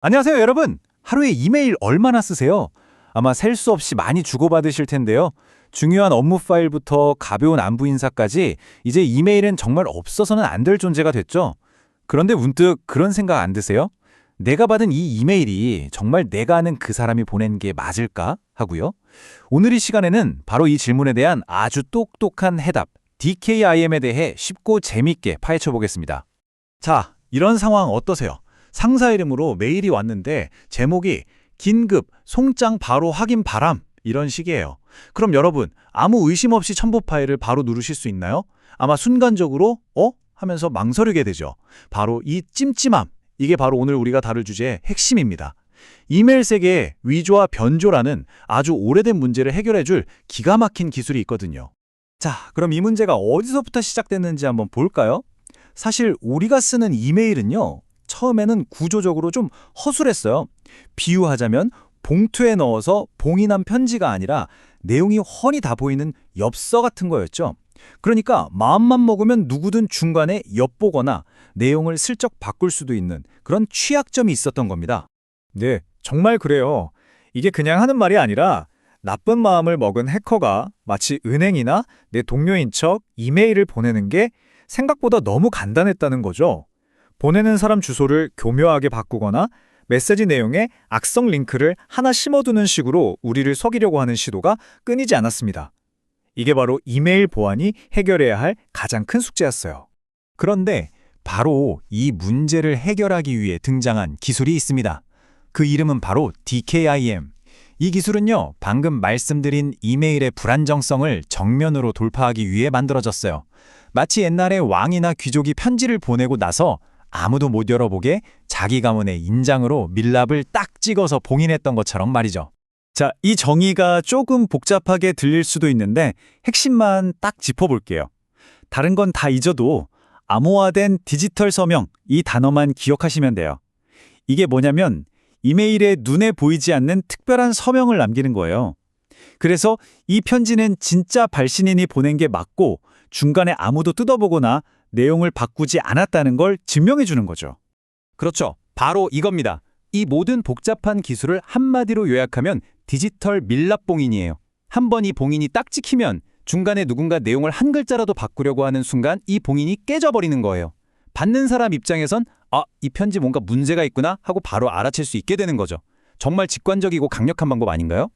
안녕하세요, 여러분. 하루에 이메일 얼마나 쓰세요? 아마 셀 수 없이 많이 주고받으실 텐데요. 중요한 업무 파일부터 가벼운 안부 인사까지 이제 이메일은 정말 없어서는 안 될 존재가 됐죠. 그런데 문득 그런 생각 안 드세요? 내가 받은 이 이메일이 정말 내가 아는 그 사람이 보낸 게 맞을까? 하고요. 오늘 이 시간에는 바로 이 질문에 대한 아주 똑똑한 해답, DKIM에 대해 쉽고 재밌게 파헤쳐 보겠습니다. 자, 이런 상황 어떠세요? 상사 이름으로 메일이 왔는데 제목이 긴급, 송장 바로 확인 바람 이런 식이에요. 그럼 여러분 아무 의심 없이 첨부 파일을 바로 누르실 수 있나요? 아마 순간적으로 하면서 망설이게 되죠. 바로 이 찜찜함, 이게 바로 오늘 우리가 다룰 주제의 핵심입니다. 이메일 세계에 위조와 변조라는 아주 오래된 문제를 해결해줄 기가 막힌 기술이 있거든요. 자, 그럼 이 문제가 어디서부터 시작됐는지 한번 볼까요? 사실 우리가 쓰는 이메일은요, 처음에는 구조적으로 좀 허술했어요. 비유하자면 봉투에 넣어서 봉인한 편지가 아니라 내용이 훤히 다 보이는 엽서 같은 거였죠. 그러니까 마음만 먹으면 누구든 중간에 엿보거나 내용을 슬쩍 바꿀 수도 있는 그런 취약점이 있었던 겁니다. 네, 정말 그래요. 이게 그냥 하는 말이 아니라 나쁜 마음을 먹은 해커가 마치 은행이나 내 동료인 척 이메일을 보내는 게 생각보다 너무 간단했다는 거죠. 보내는 사람 주소를 교묘하게 바꾸거나 메시지 내용에 악성 링크를 하나 심어두는 식으로 우리를 속이려고 하는 시도가 끊이지 않았습니다. 이게 바로 이메일 보안이 해결해야 할 가장 큰 숙제였어요. 그런데 바로 이 문제를 해결하기 위해 등장한 기술이 있습니다. 그 이름은 바로 DKIM. 이 기술은요, 방금 말씀드린 이메일의 불안정성을 정면으로 돌파하기 위해 만들어졌어요. 마치 옛날에 왕이나 귀족이 편지를 보내고 나서 아무도 못 열어보게 자기 가문의 인장으로 밀랍을 딱 찍어서 봉인했던 것처럼 말이죠. 자, 이 정의가 조금 복잡하게 들릴 수도 있는데 핵심만 딱 짚어볼게요. 다른 건 다 잊어도 암호화된 디지털 서명, 이 단어만 기억하시면 돼요. 이게 뭐냐면 이메일에 눈에 보이지 않는 특별한 서명을 남기는 거예요. 그래서 이 편지는 진짜 발신인이 보낸 게 맞고 중간에 아무도 뜯어보거나 내용을 바꾸지 않았다는 걸 증명해 주는 거죠. 그렇죠. 바로 이겁니다. 이 모든 복잡한 기술을 한마디로 요약하면 디지털 밀랍 봉인이에요. 한 번 이 봉인이 딱 찍히면 중간에 누군가 내용을 한 글자라도 바꾸려고 하는 순간 이 봉인이 깨져버리는 거예요. 받는 사람 입장에선 이 편지 뭔가 문제가 있구나 하고 바로 알아챌 수 있게 되는 거죠. 정말 직관적이고 강력한 방법 아닌가요?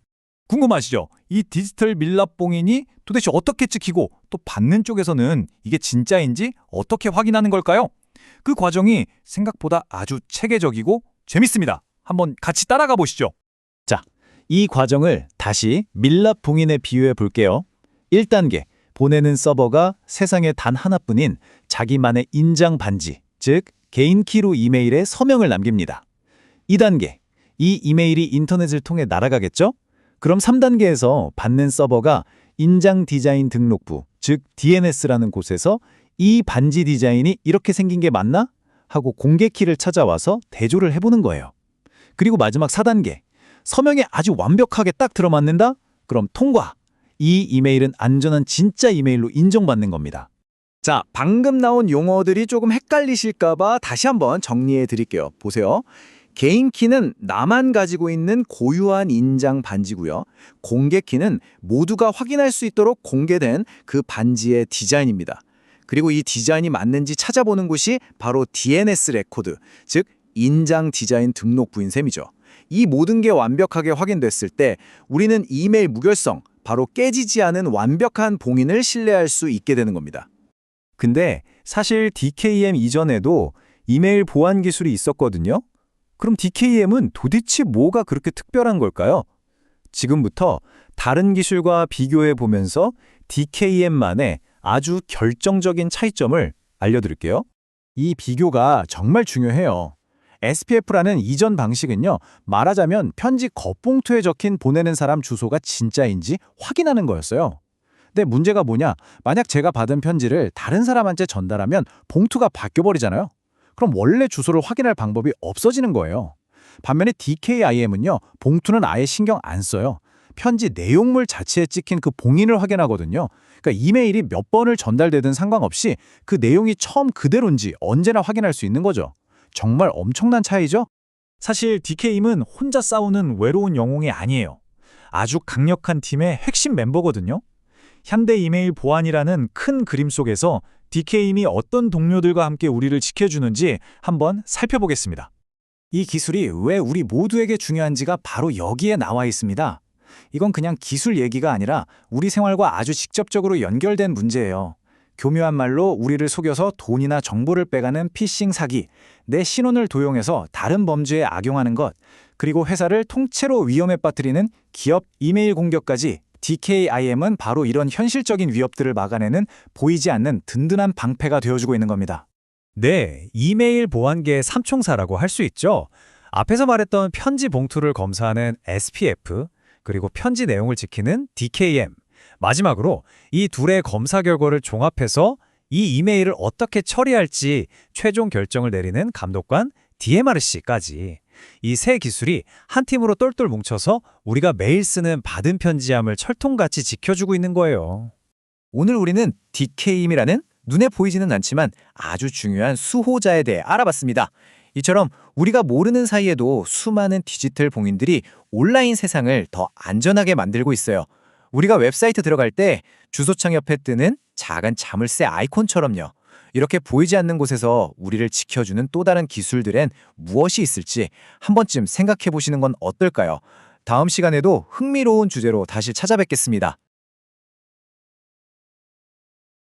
궁금하시죠? 이 디지털 밀랍 봉인이 도대체 어떻게 찍히고 또 받는 쪽에서는 이게 진짜인지 어떻게 확인하는 걸까요? 그 과정이 생각보다 아주 체계적이고 재밌습니다. 한번 같이 따라가 보시죠. 자, 이 과정을 다시 밀랍 봉인에 비유해 볼게요. 1단계, 보내는 서버가 세상에 단 하나뿐인 자기만의 인장 반지, 즉 개인 키로 이메일에 서명을 남깁니다. 2단계, 이 이메일이 인터넷을 통해 날아가겠죠? 그럼 3단계에서 받는 서버가 인장 디자인 등록부, 즉 DNS라는 곳에서 이 반지 디자인이 이렇게 생긴 게 맞나? 하고 공개 키를 찾아와서 대조를 해보는 거예요. 그리고 마지막 4단계, 서명에 아주 완벽하게 딱 들어맞는다? 그럼 통과! 이 이메일은 안전한 진짜 이메일로 인정받는 겁니다. 자, 방금 나온 용어들이 조금 헷갈리실까봐 다시 한번 정리해 드릴게요. 보세요. 개인 키는 나만 가지고 있는 고유한 인장 반지고요. 공개 키는 모두가 확인할 수 있도록 공개된 그 반지의 디자인입니다. 그리고 이 디자인이 맞는지 찾아보는 곳이 바로 DNS 레코드, 즉 인장 디자인 등록부인 셈이죠. 이 모든 게 완벽하게 확인됐을 때 우리는 이메일 무결성, 바로 깨지지 않은 완벽한 봉인을 신뢰할 수 있게 되는 겁니다. 근데 사실 DKIM 이전에도 이메일 보안 기술이 있었거든요. 그럼 DKIM은 도대체 뭐가 그렇게 특별한 걸까요? 지금부터 다른 기술과 비교해 보면서 DKIM만의 아주 결정적인 차이점을 알려드릴게요. 이 비교가 정말 중요해요. SPF라는 이전 방식은요, 말하자면 편지 겉봉투에 적힌 보내는 사람 주소가 진짜인지 확인하는 거였어요. 근데 문제가 뭐냐? 만약 제가 받은 편지를 다른 사람한테 전달하면 봉투가 바뀌어버리잖아요. 그럼 원래 주소를 확인할 방법이 없어지는 거예요. 반면에 DKIM은요, 봉투는 아예 신경 안 써요. 편지 내용물 자체에 찍힌 그 봉인을 확인하거든요. 그러니까 이메일이 몇 번을 전달되든 상관없이 그 내용이 처음 그대로인지 언제나 확인할 수 있는 거죠. 정말 엄청난 차이죠? 사실 DK임은 혼자 싸우는 외로운 영웅이 아니에요. 아주 강력한 팀의 핵심 멤버거든요. 현대 이메일 보안이라는 큰 그림 속에서 DK임이 어떤 동료들과 함께 우리를 지켜주는지 한번 살펴보겠습니다. 이 기술이 왜 우리 모두에게 중요한지가 바로 여기에 나와 있습니다. 이건 그냥 기술 얘기가 아니라 우리 생활과 아주 직접적으로 연결된 문제예요. 교묘한 말로 우리를 속여서 돈이나 정보를 빼가는 피싱 사기, 내 신원을 도용해서 다른 범죄에 악용하는 것, 그리고 회사를 통째로 위험에 빠뜨리는 기업 이메일 공격까지 DKIM은 바로 이런 현실적인 위협들을 막아내는 보이지 않는 든든한 방패가 되어주고 있는 겁니다. 네, 이메일 보안계의 삼총사라고 할 수 있죠. 앞에서 말했던 편지 봉투를 검사하는 SPF, 그리고 편지 내용을 지키는 DKM, 마지막으로 이 둘의 검사 결과를 종합해서 이 이메일을 어떻게 처리할지 최종 결정을 내리는 감독관 DMRC까지. 이 세 기술이 한 팀으로 똘똘 뭉쳐서 우리가 매일 쓰는 받은 편지함을 철통같이 지켜주고 있는 거예요. 오늘 우리는 DK임이라는 눈에 보이지는 않지만 아주 중요한 수호자에 대해 알아봤습니다. 이처럼 우리가 모르는 사이에도 수많은 디지털 봉인들이 온라인 세상을 더 안전하게 만들고 있어요. 우리가 웹사이트 들어갈 때 주소창 옆에 뜨는 작은 자물쇠 아이콘처럼요. 이렇게 보이지 않는 곳에서 우리를 지켜주는 또 다른 기술들엔 무엇이 있을지 한 번쯤 생각해 보시는 건 어떨까요? 다음 시간에도 흥미로운 주제로 다시 찾아뵙겠습니다.